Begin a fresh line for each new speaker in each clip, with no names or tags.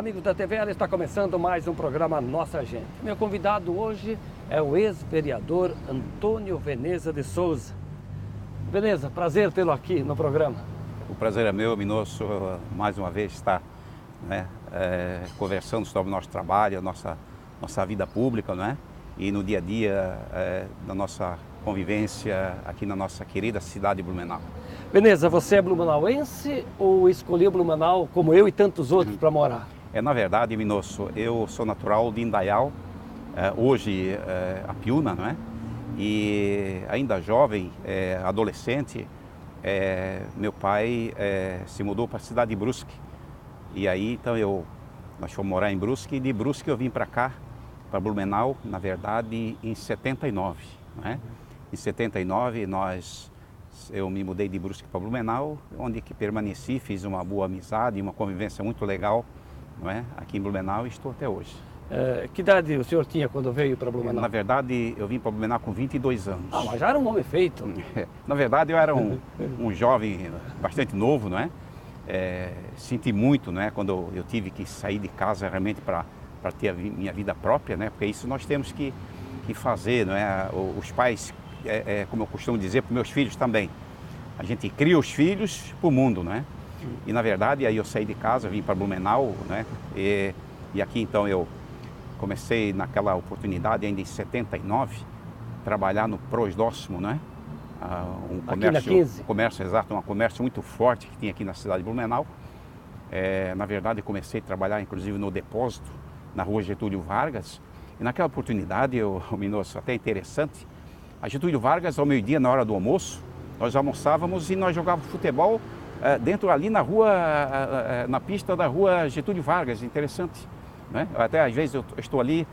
amigos da TVL, está começando mais um programa Nossa Gente. Meu convidado hoje é o ex-vereador Antônio Veneza de Souza. Veneza, prazer tê-lo aqui no programa.
O prazer é meu, Minosso, mais uma vez estar conversando sobre o nosso trabalho, a nossa vida pública, não é? E no dia a dia da nossa convivência aqui na nossa querida cidade de Blumenau.
Veneza, você é blumenauense ou escolheu Blumenau, como eu e tantos outros, para morar?
Na verdade, Minosso, eu sou natural de Indaial, hoje a Piúna, não é? E ainda jovem, adolescente, meu pai se mudou para a cidade de Brusque. E aí, então, nós fomos morar em Brusque, e de Brusque eu vim para cá, para Blumenau, na verdade, em 79, não é? Em 79, eu me mudei de Brusque para Blumenau, onde que permaneci, fiz uma boa amizade, uma convivência muito legal, não é? Aqui em Blumenau, e estou até hoje.
Que idade o senhor tinha quando veio para Blumenau?
Na verdade, eu vim para Blumenau com 22 anos.
Ah, mas já era um homem feito.
Na verdade, eu era um jovem bastante novo, não é? Senti muito, não é? Quando eu tive que sair de casa realmente para ter a minha vida própria, né? Porque isso nós temos que fazer, não é? Os pais, como eu costumo dizer para meus filhos também, a gente cria os filhos para o mundo, não é? E na verdade, aí eu saí de casa, vim para Blumenau, né? E aqui então eu comecei naquela oportunidade ainda em 79, trabalhar no Prosdóximo, não é? Comércio exato, um comércio muito forte que tinha aqui na cidade de Blumenau. Na verdade, comecei a trabalhar inclusive no depósito, na rua Getúlio Vargas. E naquela oportunidade, Minosso, até interessante, a Getúlio Vargas, ao meio-dia, na hora do almoço, nós almoçávamos e nós jogávamos futebol dentro ali na rua, na pista da rua Getúlio Vargas, interessante. Né? Até às vezes eu estou ali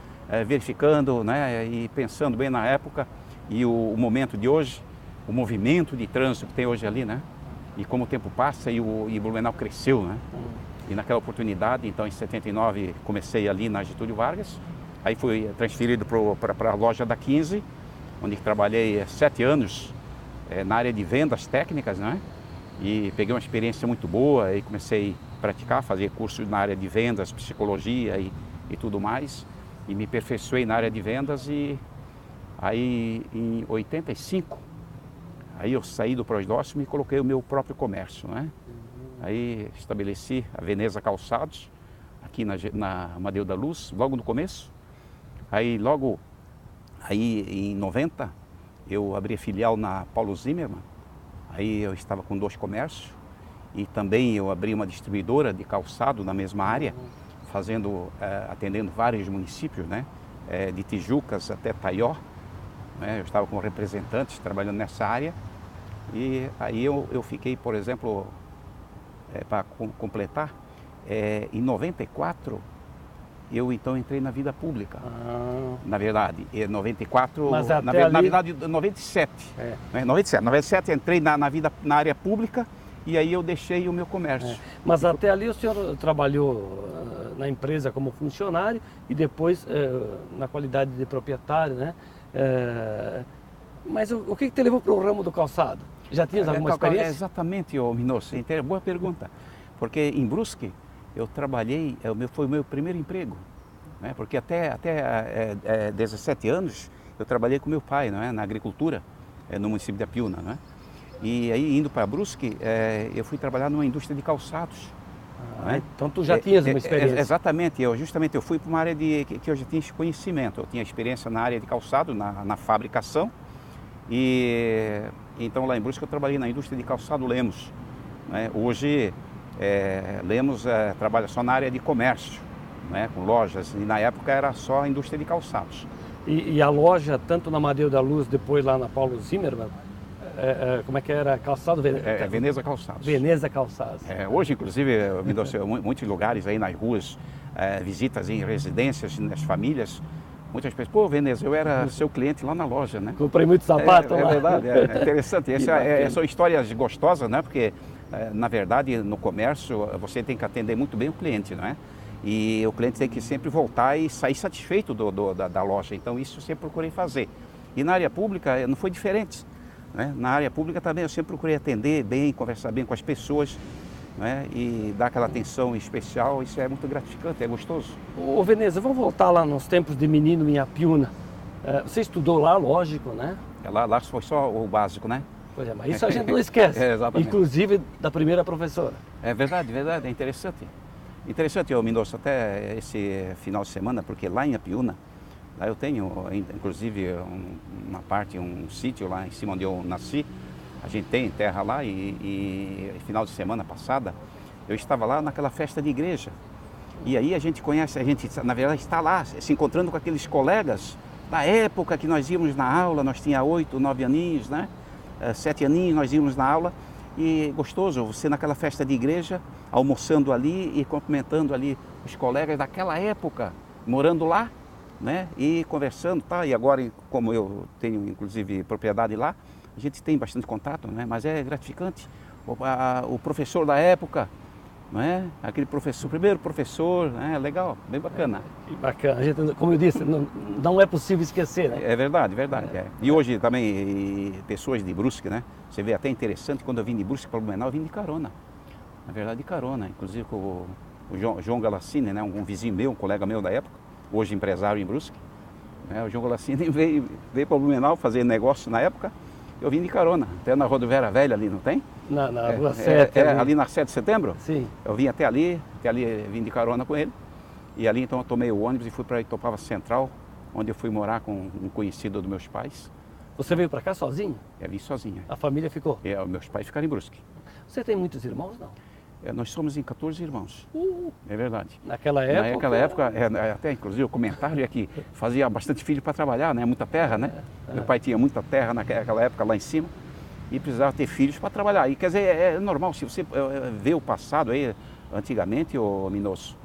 verificando, né, e pensando bem na época e o momento de hoje, o movimento de trânsito que tem hoje ali, né? E como o tempo passa e Blumenau cresceu, né? E naquela oportunidade, então em 79, comecei ali na Getúlio Vargas, aí fui transferido para a loja da 15, onde trabalhei 7 anos na área de vendas técnicas, né? E peguei uma experiência muito boa e comecei a praticar, fazer cursos na área de vendas, psicologia e tudo mais. E me aperfeiçoei na área de vendas e aí em 85, aí eu saí do Prosdóximo e coloquei o meu próprio comércio, né? Aí estabeleci a Veneza Calçados, aqui na Amadeu da Luz, logo no começo. Aí em 90, eu abri a filial na Paulo Zimmermann. Aí eu estava com 2 comércios e também eu abri uma distribuidora de calçado na mesma área, atendendo vários municípios, né? De Tijucas até Taió, né? Eu estava com representantes trabalhando nessa área e aí eu fiquei, por exemplo, para completar, em 94 eu então entrei na vida pública. Na verdade, em 94,
Mas
na verdade 97. Né? 97 entrei na área pública e aí eu deixei o meu comércio.
Mas até ali o senhor trabalhou na empresa como funcionário e depois na qualidade de proprietário, né? Mas o que te levou para o ramo do calçado? Já tinha alguma experiência?
Exatamente, Minosso, boa pergunta. Porque em Brusque eu trabalhei, foi o meu primeiro emprego, né? Porque até 17 anos eu trabalhei com meu pai, não é? Na agricultura, no município de Piúna, não é? E aí indo para Brusque, eu fui trabalhar numa indústria de calçados.
Né? Então tu já tinhas uma experiência?
Exatamente, eu fui para uma área que eu já tinha conhecimento, eu tinha experiência na área de calçado, na fabricação. E então lá em Brusque eu trabalhei na indústria de calçado Lemos, né? Hoje Lemos trabalha só na área de comércio, né? Com lojas, e na época era só a indústria de calçados.
E a loja, tanto na Amadeu da Luz, depois lá na Paulo Zimmermann, como é que era? Calçado?
Veneza Calçados.
Veneza Calçados.
Hoje, inclusive, me dou muitos lugares aí nas ruas, visitas em residências, nas famílias. Muitas pessoas, pô, Veneza, eu era seu cliente lá na loja, né?
Comprei muito sapato lá.
É verdade, é interessante. São histórias gostosas, né? Porque, na verdade, no comércio, você tem que atender muito bem o cliente, não é? E o cliente tem que sempre voltar e sair satisfeito da loja. Então, isso eu sempre procurei fazer. E na área pública não foi diferente, né? Na área pública também eu sempre procurei atender bem, conversar bem com as pessoas. né? E dar aquela atenção especial, isso é muito gratificante, é gostoso.
Ô Veneza, vamos voltar lá nos tempos de menino em Apiúna. Você estudou lá, lógico, né?
Lá foi só o básico, né?
Pois é, mas isso a gente não esquece.
Exatamente.
Inclusive da primeira professora.
É verdade, é interessante. Interessante, Mendonça, até esse final de semana, porque lá em Apiúna, lá eu tenho, inclusive, uma parte, um sítio lá em cima onde eu nasci. A gente tem terra lá e final de semana passada, eu estava lá naquela festa de igreja. E aí a gente conhece, a gente na verdade está lá, se encontrando com aqueles colegas da época que nós íamos na aula, nós tinha 8, 9 aninhos, né? 7 aninhos nós íamos na aula. E gostoso, você naquela festa de igreja, almoçando ali e cumprimentando ali os colegas daquela época, morando lá, né? E conversando, tá? E agora, como eu tenho inclusive propriedade lá, a gente tem bastante contato, né? Mas é gratificante. O professor da época, não é? Aquele professor, o primeiro professor, né? Legal, bem bacana.
Bacana. A gente, como eu disse, não é possível esquecer, né?
É verdade, verdade. É. E hoje também, pessoas de Brusque, né? Você vê até interessante, quando eu vim de Brusque para Blumenau, eu vim de carona. Na verdade, de carona. Inclusive com o João Galassini, né? Um vizinho meu, um colega meu da época, hoje empresário em Brusque. Né? O João Galassini veio para Blumenau fazer negócio na época. Eu vim de carona, até na Rodoviária Velha ali, não tem?
Na Rua 7.
Ali na 7 de setembro?
Sim.
Eu vim até ali vim de carona com ele. E ali então eu tomei o ônibus e fui para Itopava Central, onde eu fui morar com um conhecido dos meus pais.
Você veio para cá sozinho?
Eu vim sozinha.
A família ficou?
Meus pais ficaram em Brusque.
Você tem muitos irmãos, não?
Nós somos em 14 irmãos. É verdade.
Naquela época?
Naquela época, até inclusive o comentário é que fazia bastante filho para trabalhar, né? Muita terra, né? Meu pai tinha muita terra naquela época lá em cima e precisava ter filhos para trabalhar. E quer dizer, é normal, se você vê o passado aí, antigamente, ô Minosso,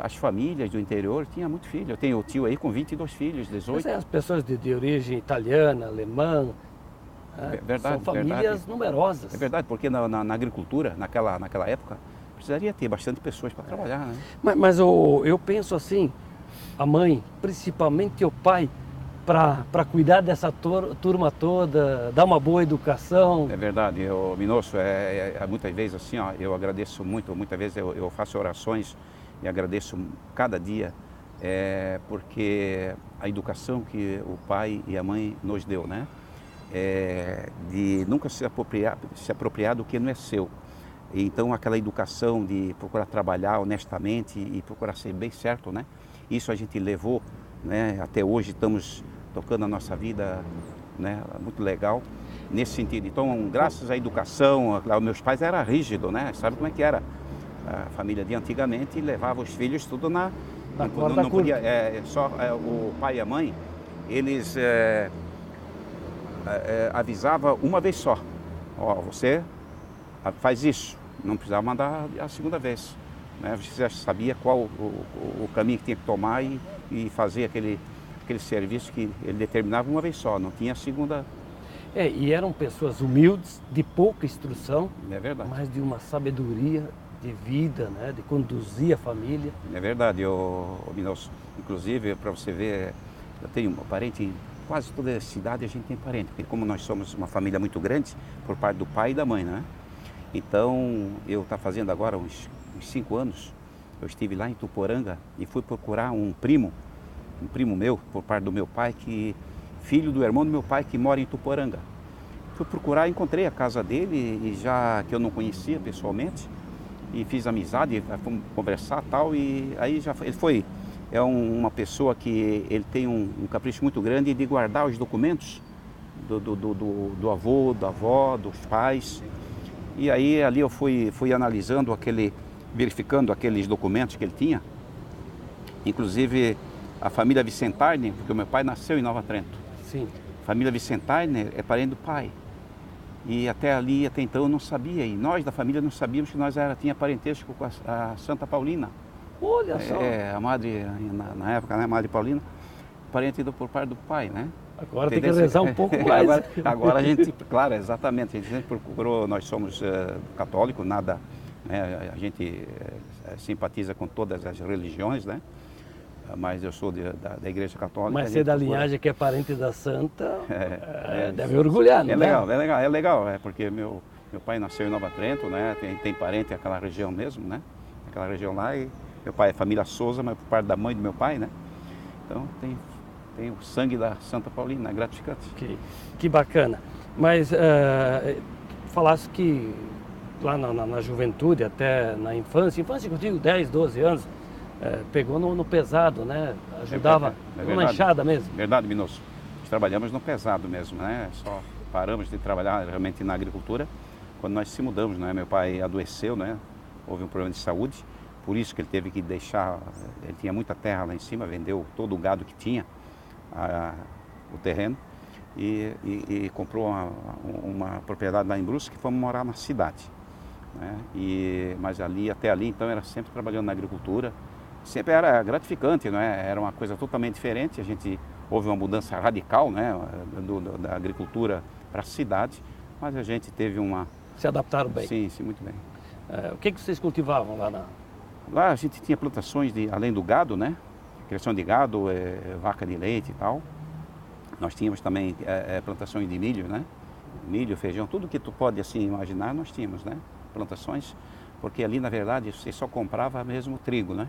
as famílias do interior tinham muito filho. Eu tenho o tio aí com 22 filhos, 18.
As pessoas de origem italiana, alemã,
verdade,
são famílias
verdade.
numerosas.
É verdade, porque na agricultura, naquela época, precisaria ter bastante pessoas para trabalhar, né?
Mas eu penso assim, a mãe, principalmente o pai, para cuidar dessa turma toda, dar uma boa educação.
É verdade, Minosso, muitas vezes assim, ó, eu agradeço muito, muitas vezes eu faço orações e agradeço cada dia, porque a educação que o pai e a mãe nos deu, né? De nunca se apropriar do que não é seu. Então aquela educação de procurar trabalhar honestamente e procurar ser bem certo, né? Isso a gente levou, né? Até hoje estamos tocando a nossa vida, né? Muito legal nesse sentido. Então, graças à educação, meus pais eram rígidos, né? Sabe como é que era? A família de antigamente levava os filhos tudo não podia, só o pai e a mãe, eles avisava uma vez só. Ó, você faz isso, não precisava mandar a segunda vez, né? Você já sabia qual o caminho que tinha que tomar e fazer aquele serviço que ele determinava uma vez só, não tinha a segunda.
E eram pessoas humildes, de pouca instrução,
é verdade,
mas de uma sabedoria de vida, né? De conduzir a família.
É verdade, Minosso. Inclusive, para você ver, eu tenho um parente em quase toda a cidade, a gente tem parente, porque como nós somos uma família muito grande, por parte do pai e da mãe, né? Então, eu estou fazendo agora uns 5 anos, eu estive lá em Tuporanga e fui procurar um primo meu, por parte do meu pai, filho do irmão do meu pai, que mora em Tuporanga. Fui procurar, encontrei a casa dele, e já que eu não conhecia pessoalmente, e fiz amizade, fomos conversar e tal, e aí é uma pessoa que ele tem um capricho muito grande de guardar os documentos do avô, da avó, dos pais. E aí ali eu fui analisando verificando aqueles documentos que ele tinha, inclusive a família Vicentarne, porque o meu pai nasceu em Nova Trento.
Sim.
A família Vicentarne é parente do pai. E até então eu não sabia, e nós da família não sabíamos que nós tinha parentesco com a Santa Paulina.
Olha só.
A madre, na época, né, a Madre Paulina, parente por parte do pai, né?
Agora tem que rezar um pouco mais.
agora a gente, claro, exatamente, a gente procurou, nós somos católicos, nada, né, a gente simpatiza com todas as religiões, né? Mas eu sou da Igreja Católica.
Mas ser da linhagem que é parente da Santa, deve orgulhar, não é?
É legal, porque meu Meu pai nasceu em Nova Trento, né? Tem parente naquela região mesmo, né? Aquela região lá. E meu pai é família Souza, mas por parte da mãe do meu pai, né? Então tem o sangue da Santa Paulina, é gratificante.
Que bacana. Mas falasse que lá na juventude, até na infância que eu digo 10, 12 anos, pegou no pesado, né? Ajudava na enxada mesmo.
Verdade, Minosso. Nós trabalhamos no pesado mesmo, né? Só paramos de trabalhar realmente na agricultura quando nós se mudamos, né? Meu pai adoeceu, né? Houve um problema de saúde, por isso que ele teve que deixar, ele tinha muita terra lá em cima, vendeu todo o gado que tinha, o terreno, e comprou uma propriedade lá em Brusque e fomos morar na cidade, né? Mas até ali, então, era sempre trabalhando na agricultura, sempre era gratificante, né? Era uma coisa totalmente diferente, houve uma mudança radical, né? Da agricultura para a cidade, mas a gente teve
Se adaptaram bem?
Sim, muito bem.
O que vocês cultivavam lá
Lá a gente tinha plantações, além do gado, né? Criação de gado, vaca de leite e tal. Nós tínhamos também plantações de milho, né? Milho, feijão, tudo que tu pode assim imaginar, nós tínhamos, né? Plantações, porque ali na verdade você só comprava mesmo trigo, né?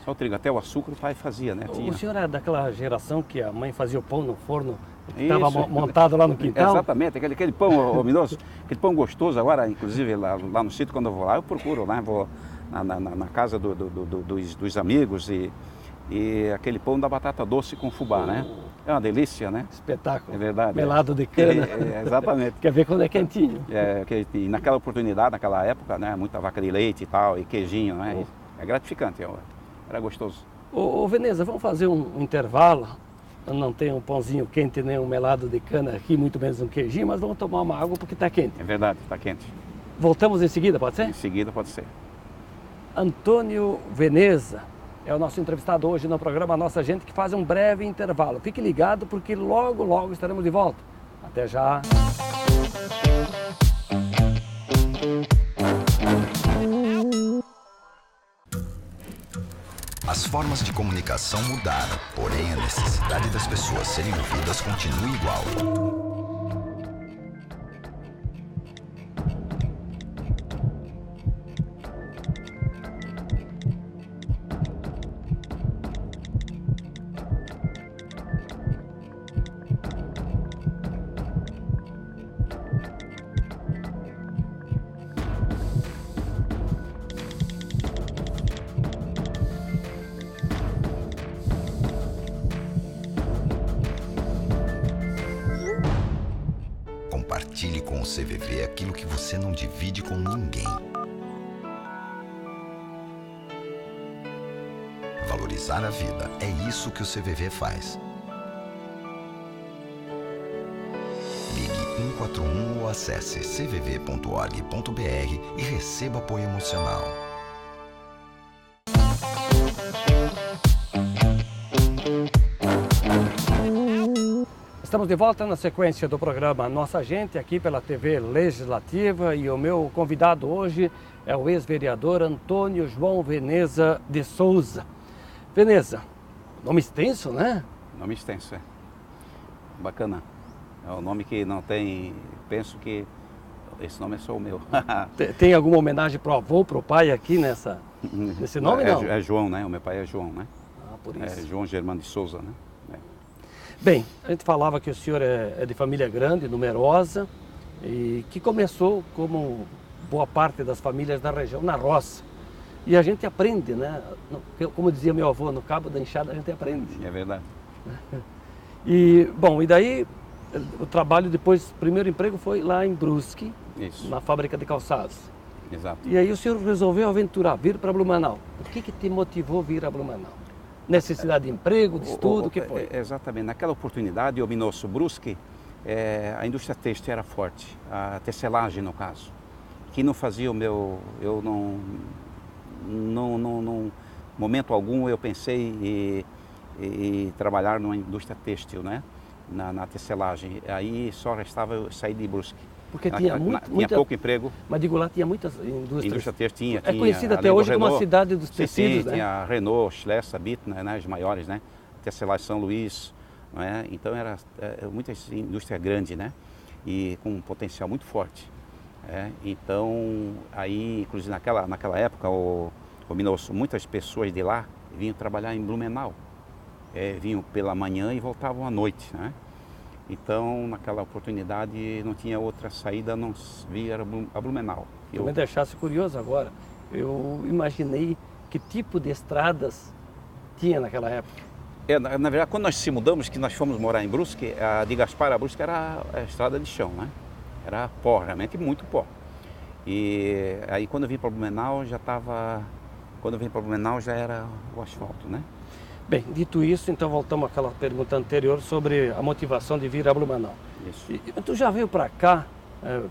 Só o trigo, até o açúcar o pai fazia, né?
O senhor é daquela geração que a mãe fazia o pão no forno, que estava montado lá no quintal?
Exatamente, aquele pão ominoso, aquele pão gostoso. Agora, inclusive, lá no sítio, quando eu vou lá, eu procuro, né? Vou na casa dos amigos e aquele pão da batata doce com fubá, né? É uma delícia, né?
Espetáculo.
É verdade.
Melado de cana.
Exatamente.
Quer ver quando é quentinho.
E naquela oportunidade, naquela época, né? Muita vaca de leite e tal, e queijinho, né? É gratificante, era gostoso.
Ô Veneza, vamos fazer um intervalo. Eu não tenho um pãozinho quente nem um melado de cana aqui, muito menos um queijinho, mas vamos tomar uma água porque está quente.
É verdade, está quente.
Voltamos em seguida, pode ser?
Em seguida pode ser.
Antônio Veneza é o nosso entrevistado hoje no programa Nossa Gente, que faz um breve intervalo. Fique ligado porque logo, logo estaremos de volta. Até já!
As formas de comunicação mudaram, porém a necessidade das pessoas serem ouvidas continua igual. Compartilhe com o CVV aquilo que você não divide com ninguém. Valorizar a vida, é isso que o CVV faz. Ligue 141 ou acesse cvv.org.br e receba apoio emocional.
Estamos de volta na sequência do programa Nossa Gente, aqui pela TV Legislativa, e o meu convidado hoje é o ex-vereador Antônio João Veneza de Souza. Veneza, nome extenso, né?
Nome extenso, bacana. É um nome que não tem, penso que esse nome é só o meu.
Tem alguma homenagem para o avô, para o pai aqui nesse nome, não?
É João, né? O meu pai é João, né?
Por isso.
É João Germano de Souza, né?
Bem, a gente falava que o senhor é de família grande, numerosa, e que começou, como boa parte das famílias da região, na roça. E a gente aprende, né? Como dizia meu avô, no cabo da enxada a gente aprende.
É verdade.
E daí o trabalho depois, o primeiro emprego foi lá em Brusque,
Isso.
na fábrica de calçados.
Exato.
E aí o senhor resolveu aventurar, vir para Blumenau. O que te motivou a vir a Blumenau? Necessidade de emprego, de estudo, o que foi?
Exatamente. Naquela oportunidade, o Minosso Brusque, a indústria têxtil era forte, a tecelagem no caso, que não fazia o meu... Eu não momento algum eu pensei em trabalhar numa indústria têxtil, né? Na tecelagem. Aí só restava eu sair de Brusque.
Porque tinha
tinha pouco emprego.
Mas digo lá, tinha muitas indústrias.
Indústria têxtil
É conhecida até hoje como a cidade dos tecidos,
sim,
né?
Tinha a Renault, Schlesser, Bitner, né, as maiores, né? Tecelagem São Luís, né? Então era muita indústria grande, né? E com um potencial muito forte. Então, aí, inclusive naquela época, o Minosso, muitas pessoas de lá vinham trabalhar em Blumenau. Vinham pela manhã e voltavam à noite, né? Então, naquela oportunidade, não tinha outra saída a não vir a Blumenau.
Eu me deixasse curioso agora. Eu imaginei que tipo de estradas tinha naquela época.
Na verdade, quando nós se mudamos, que nós fomos morar em Brusque, a de Gaspar a Brusque era a estrada de chão, né? Era pó, realmente muito pó. E aí quando eu vim para Blumenau já estava... Quando eu vim para Blumenau já era o asfalto, né?
Bem, dito isso, então voltamos àquela pergunta anterior sobre a motivação de vir a Blumenau.
Isso.
Tu já veio para cá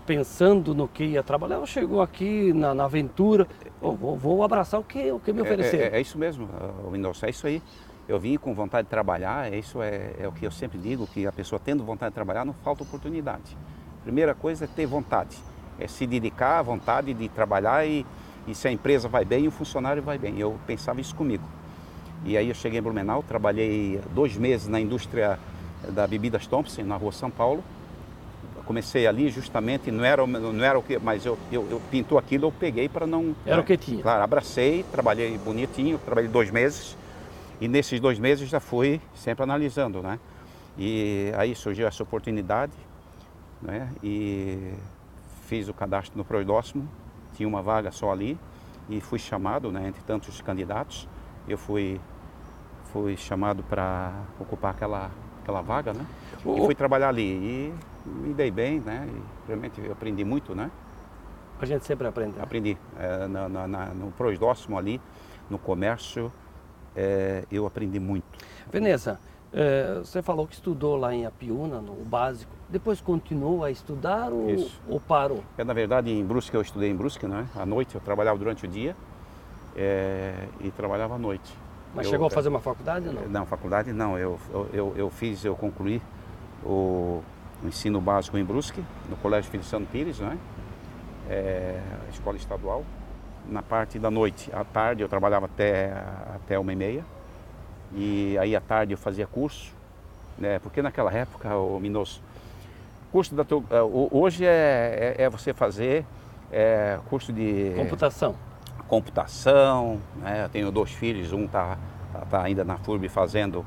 pensando no que ia trabalhar ou chegou aqui na aventura, vou abraçar o que me oferecer?
É isso mesmo, Minosso, é isso aí. Eu vim com vontade de trabalhar, isso é o que eu sempre digo, que a pessoa tendo vontade de trabalhar não falta oportunidade. Primeira coisa é ter vontade, é se dedicar à vontade de trabalhar e se a empresa vai bem, o funcionário vai bem. Eu pensava isso comigo. E aí eu cheguei em Blumenau, trabalhei 2 meses na indústria da Bebidas Thompson, na rua São Paulo. Comecei ali justamente, não era o que, mas eu pintou aquilo, eu peguei para não...
Era o que tinha.
Claro, abracei, trabalhei bonitinho, trabalhei 2 meses. E nesses 2 meses já fui sempre analisando, né? E aí surgiu essa oportunidade, né? E fiz o cadastro no Proidóximo, tinha uma vaga só ali e fui chamado, né? Entre tantos candidatos, eu fui chamado para ocupar aquela vaga, né? E fui trabalhar ali e me dei bem, né? E realmente eu aprendi muito, né?
A gente sempre aprende. Né?
Aprendi no Proidóximo ali, no comércio. Eu aprendi muito.
Veneza, você falou que estudou lá em Apiúna, no básico. Depois continuou a estudar ou parou?
Na verdade, em Brusque, eu estudei em Brusque, né? À noite, eu trabalhava durante o dia e trabalhava à noite.
Mas chegou a fazer uma faculdade ou não?
Não, faculdade não. Eu concluí o ensino básico em Brusque, no Colégio Feliciano Pires, né? Escola estadual. Na parte da noite, à tarde eu trabalhava até 1h30 e aí à tarde eu fazia curso, né? Porque naquela época, o Minosso, curso hoje é você fazer curso de computação, né? Eu tenho 2 filhos, um tá ainda na FURB fazendo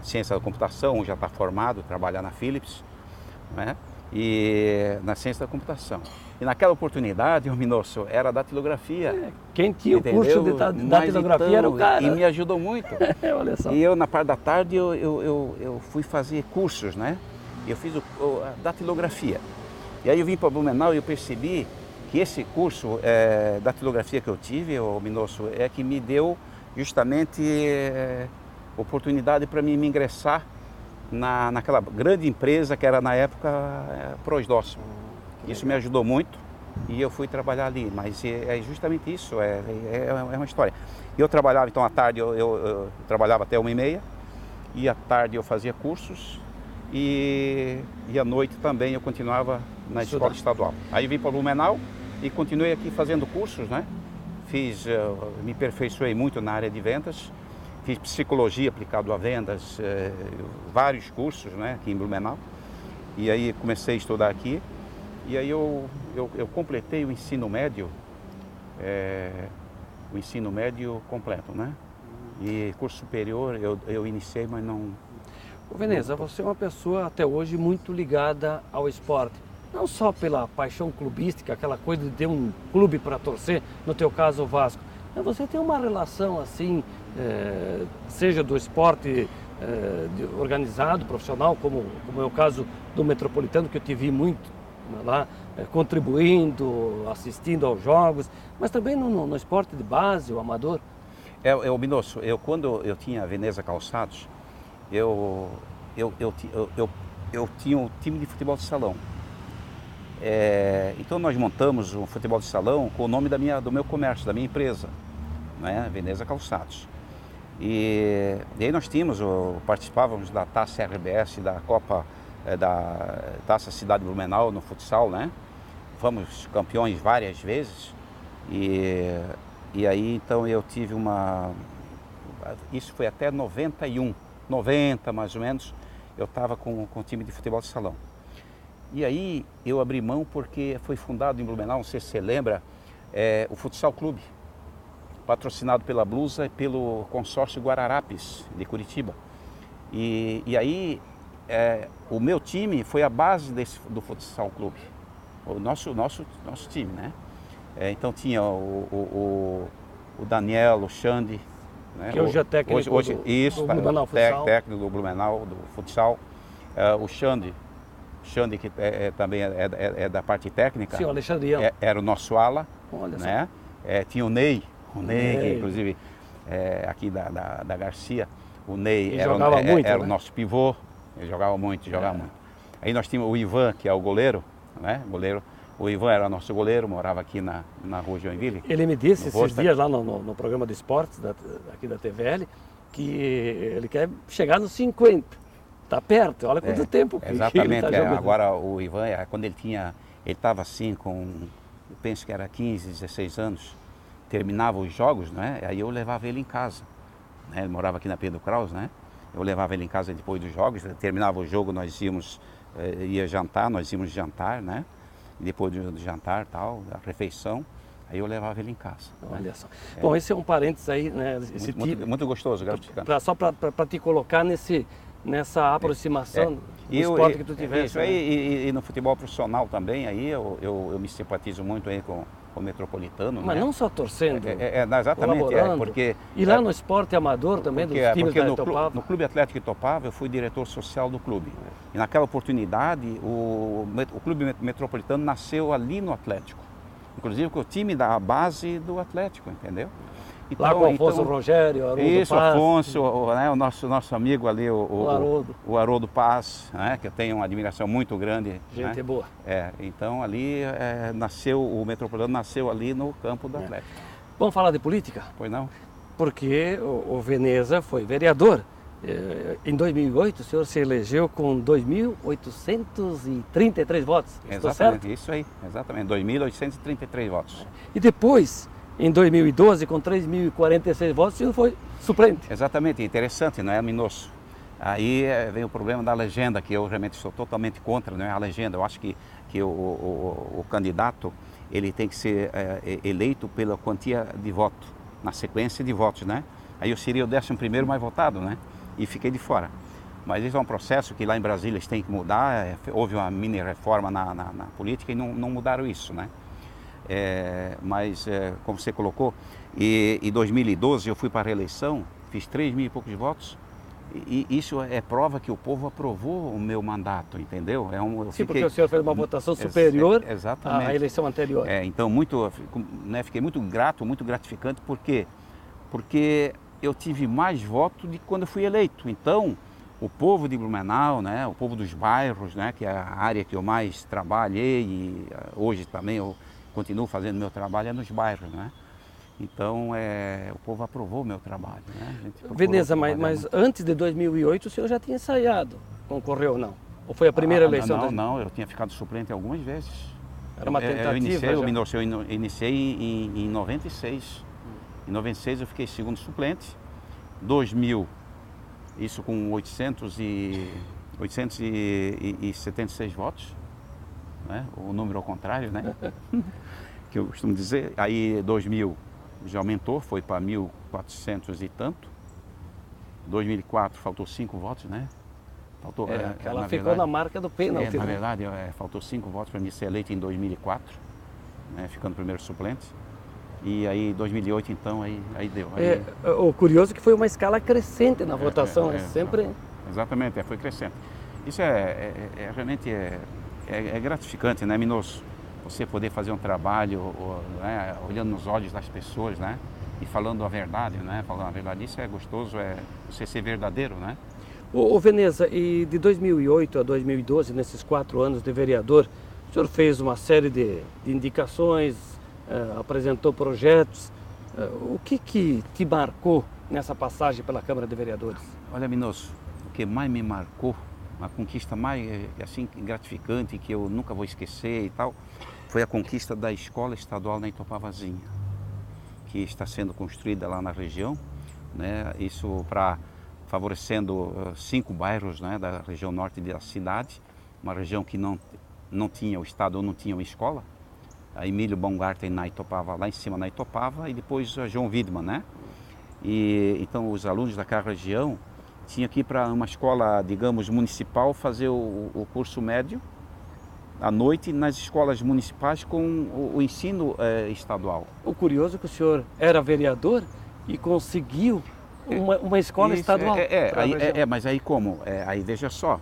ciência da computação, um já está formado, trabalha na Philips, né? E na ciência da computação. E naquela oportunidade, o Minosso, era datilografia.
Quem tinha o curso de datilografia era o cara.
E me ajudou muito.
Olha só.
E eu, na parte da tarde, eu fui fazer cursos, né? Eu fiz a datilografia. E aí eu vim para Blumenau e eu percebi que esse curso, datilografia que eu tive, o Minosso, que me deu justamente oportunidade para mim me ingressar naquela grande empresa que era na época Proidóximo. Isso me ajudou muito e eu fui trabalhar ali, mas é justamente isso, é uma história. Eu trabalhava, então à tarde eu trabalhava até 1h30 e à tarde eu fazia cursos e à noite também eu continuava na escola estadual. Aí vim para Blumenau e continuei aqui fazendo cursos, né? Me aperfeiçoei muito na área de vendas. Fiz psicologia aplicado a vendas, vários cursos, né, aqui em Blumenau. E aí comecei a estudar aqui. E aí eu completei o ensino médio completo, né? E curso superior eu iniciei, mas não...
Veneza, você é uma pessoa até hoje muito ligada ao esporte. Não só pela paixão clubística, aquela coisa de ter um clube para torcer, no teu caso o Vasco. Mas você tem uma relação assim, seja do esporte organizado, profissional, como é o caso do Metropolitano, que eu te vi muito lá, contribuindo, assistindo aos jogos, mas também no esporte de base, o amador.
Minosso, quando eu tinha a Veneza Calçados, eu tinha um time de futebol de salão. Então nós montamos um futebol de salão com o nome do meu comércio, da minha empresa, né? Veneza Calçados. E aí nós participávamos da Taça RBS, da Copa, da Taça Cidade Blumenau no futsal, né? Fomos campeões várias vezes. E aí então eu tive isso foi até 90 mais ou menos, eu estava com o time de futebol de salão. E aí eu abri mão porque foi fundado em Blumenau, não sei se você lembra, o Futsal Clube, patrocinado pela Blusa e pelo consórcio Guararapes de Curitiba. E aí o meu time foi a base do Futsal Clube, o nosso time, né? Então tinha o Daniel, o Xande, né?
Que hoje é técnico do Blumenau Futsal.
Técnico do Blumenau, do futsal. O Xande que também é da parte técnica.
Sim, o Alexandre.
Era o nosso ala.
Olha
né? Tinha o Ney, que inclusive aqui da Garcia. O Ney era o nosso pivô, ele jogava muito. Aí nós tínhamos o Ivan, que é o goleiro, né? O Ivan era nosso goleiro, morava aqui na rua Joinville.
Ele me disse esses dias lá no programa de esportes aqui da TVL que ele quer chegar nos 50. Está perto, olha quanto tempo que
exatamente,
ele está jogando.
Agora o Ivan, quando ele estava assim com, eu penso que era 15, 16 anos, terminava os jogos, né? Aí eu levava ele em casa. Né? Ele morava aqui na Pedro Kraus, né? Eu levava ele em casa depois dos jogos, terminava o jogo, nós íamos jantar, né? E depois do jantar, tal, a refeição, aí eu levava ele em casa.
Olha só. Bom, esse é um parênteses aí, né?
Muito gostoso, gratificante.
Só para te colocar nessa aproximação do esporte que tu tivesse.
Isso aí, e no futebol profissional também, aí eu me simpatizo muito aí com o Metropolitano.
Mas
né?
não só torcendo,
exatamente, porque...
E lá no esporte amador também, dos times da Itopava?
No Clube Atlético Itopava, eu fui diretor social do clube. E naquela oportunidade, o Clube Metropolitano nasceu ali no Atlético. Inclusive com o time da base do Atlético, entendeu?
Então, lá com o Afonso Rogério, o Haroldo
isso,
Paz.
Afonso, o nosso amigo ali,
o
Haroldo Paz, né, que eu tenho uma admiração muito grande.
Gente
né?
boa.
Então ali o Metropolitano nasceu ali no campo do Atlético.
Vamos falar de política?
Pois não?
Porque o Veneza foi vereador. Em 2008 o senhor se elegeu com 2.833 votos. Estou
exatamente,
certo?
isso aí, exatamente, 2.833 votos.
E depois, em 2012, com 3.046 votos, o senhor foi suplente.
Exatamente, interessante, não é, Minosso? Aí vem o problema da legenda, que eu realmente sou totalmente contra, não é a legenda. Eu acho que o candidato ele tem que ser eleito pela quantia de voto, na sequência de votos, né? Aí eu seria o 11º mais votado, né? E fiquei de fora. Mas isso é um processo que lá em Brasília eles têm que mudar. Houve uma mini reforma na política e não mudaram isso, né? Mas, como você colocou, em 2012 eu fui para a reeleição, fiz 3.000 e poucos votos. E isso é prova que o povo aprovou o meu mandato, entendeu?
Porque o senhor fez uma votação superior à eleição anterior.
Então, fiquei muito grato, muito gratificante, porque eu tive mais votos de quando eu fui eleito. Então, o povo de Blumenau, né, o povo dos bairros, né, que é a área que eu mais trabalhei e hoje também eu continuo fazendo meu trabalho, é nos bairros, né? Então, o povo aprovou o meu trabalho, né?
Veneza, mas antes de 2008 o senhor já tinha ensaiado, concorreu ou não? Ou foi a primeira eleição?
Não, eu tinha ficado suplente algumas vezes.
Era uma tentativa?
Eu iniciei em 96. Em 96 eu fiquei segundo suplente. 2000, isso com 876 votos, né? O número ao contrário, né? Que eu costumo dizer. Aí 2000 já aumentou, foi para 1.400 e tanto. 2004 faltou 5 votos, né? Faltou,
ela ficou na marca do pênalti.
Na verdade, faltou 5 votos para me ser eleito em 2004, né? Ficando primeiro suplente. E aí, em 2008, então, aí deu.
O curioso é que foi uma escala crescente na votação, sempre...
Exatamente, foi crescente. Isso realmente gratificante, né, Minosso? Você poder fazer um trabalho né, olhando nos olhos das pessoas, né? E falando a verdade, né? Falando a verdade, isso é gostoso, você ser verdadeiro, né?
Ô Veneza, e de 2008 a 2012, nesses 4 anos de vereador, o senhor fez uma série de indicações, apresentou projetos. O que te marcou nessa passagem pela Câmara de Vereadores?
Olha, Minosso, o que mais me marcou, uma conquista mais assim, gratificante, que eu nunca vou esquecer e tal, foi a conquista da Escola Estadual na Itopavazinha, que está sendo construída lá na região, né? Isso favorecendo 5 bairros, né, da região norte da cidade, uma região que não não tinha, o Estado não tinha uma escola. A Emílio Baumgarten na Itopava, lá em cima na Itopava, e depois a João Widmann, né? E então os alunos daquela região tinham que ir para uma escola, digamos, municipal, fazer o curso médio à noite nas escolas municipais com o ensino estadual.
O curioso é que o senhor era vereador e conseguiu uma escola estadual.
Mas aí como? Aí veja só.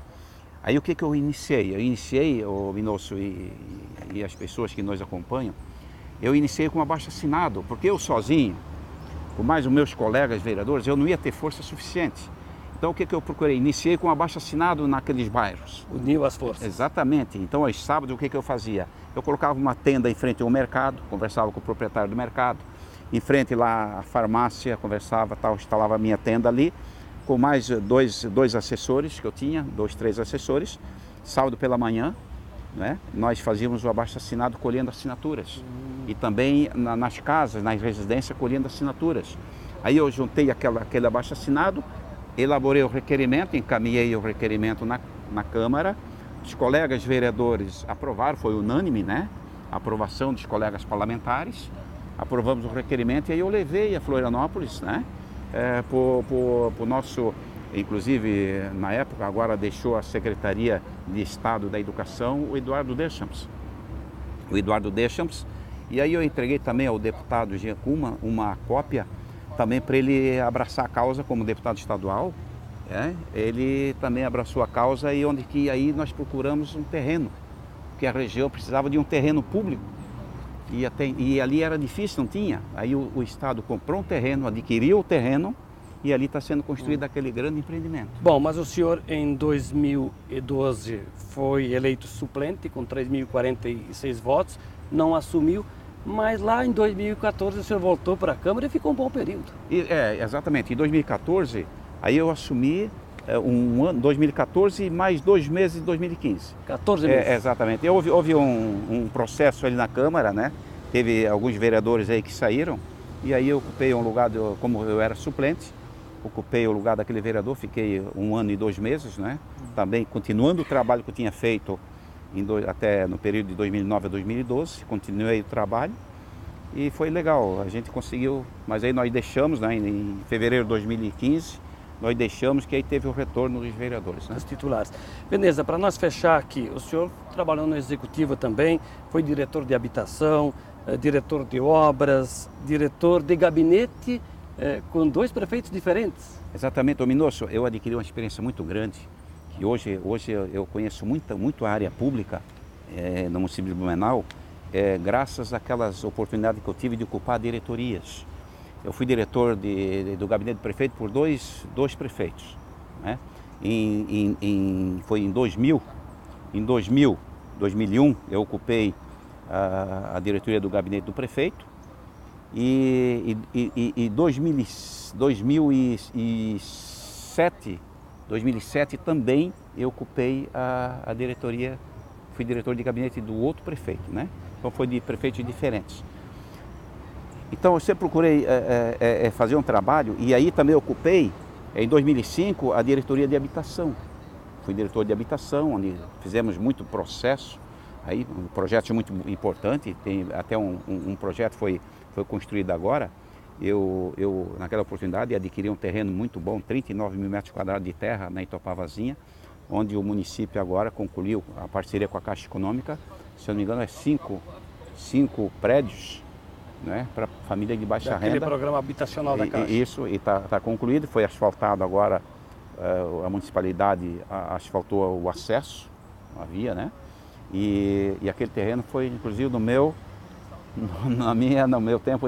Aí o que eu iniciei? Eu iniciei, o Minosso e as pessoas que nos acompanham, eu iniciei com um abaixo-assinado, porque eu sozinho, com mais os meus colegas vereadores, eu não ia ter força suficiente. Então o que eu procurei? Iniciei com um abaixo-assinado naqueles bairros.
Uniu as forças.
Exatamente. Então aos sábados o que eu fazia? Eu colocava uma tenda em frente ao mercado, conversava com o proprietário do mercado, em frente lá à farmácia, conversava, tal, instalava a minha tenda ali, com mais dois assessores que eu tinha, 3 assessores. Sábado pela manhã, né, nós fazíamos o abaixo-assinado colhendo assinaturas. E também nas casas, nas residências, colhendo assinaturas. Aí eu juntei aquele abaixo-assinado, elaborei o requerimento, encaminhei o requerimento na Câmara. Os colegas vereadores aprovaram, foi unânime, né? A aprovação dos colegas parlamentares. Aprovamos o requerimento e aí eu levei a Florianópolis, né? Para o nosso, inclusive na época, agora deixou a Secretaria de Estado da Educação, o Eduardo Deschamps. E aí eu entreguei também ao deputado Jean Kuma uma cópia também para ele abraçar a causa como deputado estadual. Ele também abraçou a causa e onde que aí nós procuramos um terreno, porque a região precisava de um terreno público. E ali era difícil, não tinha. Aí o Estado comprou um terreno, adquiriu o terreno e ali está sendo construído aquele grande empreendimento.
Bom, mas o senhor em 2012 foi eleito suplente com 3.046 votos, não assumiu, mas lá em 2014 o senhor voltou para a Câmara e ficou um bom período.
Exatamente. Em 2014, aí eu assumi um ano, 2014 e mais 2 meses de 2015.
14 meses.
Exatamente. Houve um processo ali na Câmara, né? Teve alguns vereadores aí que saíram e aí eu ocupei um lugar, como eu era suplente, ocupei o lugar daquele vereador, fiquei 1 ano e 2 meses, né? Também continuando o trabalho que eu tinha feito até no período de 2009 a 2012, continuei o trabalho e foi legal, a gente conseguiu, mas aí nós deixamos, né, em fevereiro de 2015, nós deixamos que aí teve o retorno dos vereadores, né?
Os titulares. Veneza, para nós fechar aqui, o senhor trabalhou no Executivo também, foi diretor de habitação, diretor de obras, diretor de gabinete, com 2 prefeitos diferentes.
Exatamente, Minosso, eu adquiri uma experiência muito grande, que hoje eu conheço muito a área pública no município de Blumenau, graças àquelas oportunidades que eu tive de ocupar diretorias. Eu fui diretor do gabinete do prefeito por dois prefeitos, né? Foi em 2000, 2001, eu ocupei a diretoria do gabinete do prefeito e 2007 também eu ocupei a diretoria, fui diretor de gabinete do outro prefeito, né? Então foi de prefeitos diferentes. Então eu sempre procurei fazer um trabalho e aí também ocupei, em 2005, a diretoria de habitação. Fui diretor de habitação, onde fizemos muito processo, aí, um projeto muito importante, tem até um projeto foi construído agora. Eu, naquela oportunidade, adquiri um terreno muito bom, 39 mil metros quadrados de terra na Itopavazinha, onde o município agora concluiu a parceria com a Caixa Econômica, se eu não me engano, 5 prédios, né, para família de baixa renda.
Aquele programa habitacional da Caixa.
Isso, e está concluído, foi asfaltado agora, a municipalidade asfaltou o acesso, a via, né? E aquele terreno foi, inclusive, no meu tempo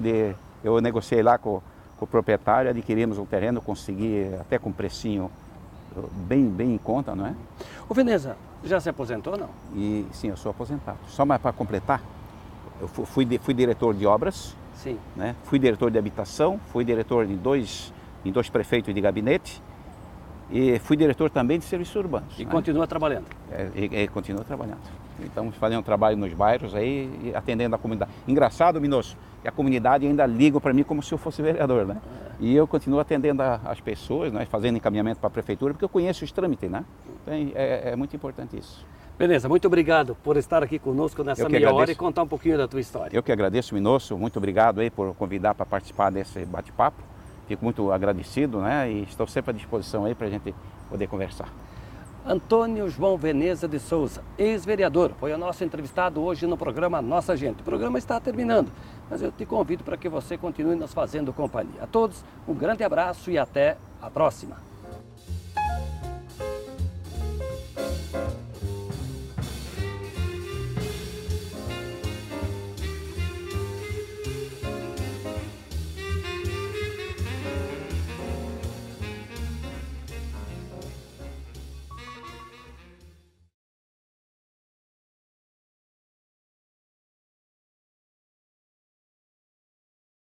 eu negociei lá com o proprietário, adquirimos um terreno, consegui até com um precinho bem em conta, não é?
O Veneza, já se aposentou ou não?
E sim, eu sou aposentado. Só mais para completar, eu fui diretor de obras,
sim,
né? Fui diretor de habitação, fui diretor em dois prefeitos de gabinete e fui diretor também de serviços urbanos.
E
né?
Continua trabalhando?
Continua trabalhando. Estamos fazendo um trabalho nos bairros aí, e atendendo a comunidade. Engraçado, Minosso, que a comunidade ainda liga para mim como se eu fosse vereador, né? E eu continuo atendendo as pessoas, né? Fazendo encaminhamento para a prefeitura, porque eu conheço os trâmites, né? Então, é muito importante isso.
Beleza, muito obrigado por estar aqui conosco nessa meia hora e contar um pouquinho da tua história.
Eu que agradeço, Minosso, muito obrigado aí por convidar para participar desse bate-papo. Fico muito agradecido, né? E estou sempre à disposição aí para a gente poder conversar.
Antônio João Veneza de Souza, ex-vereador, foi o nosso entrevistado hoje no programa Nossa Gente. O programa está terminando, mas eu te convido para que você continue nos fazendo companhia. A todos, um grande abraço e até a próxima.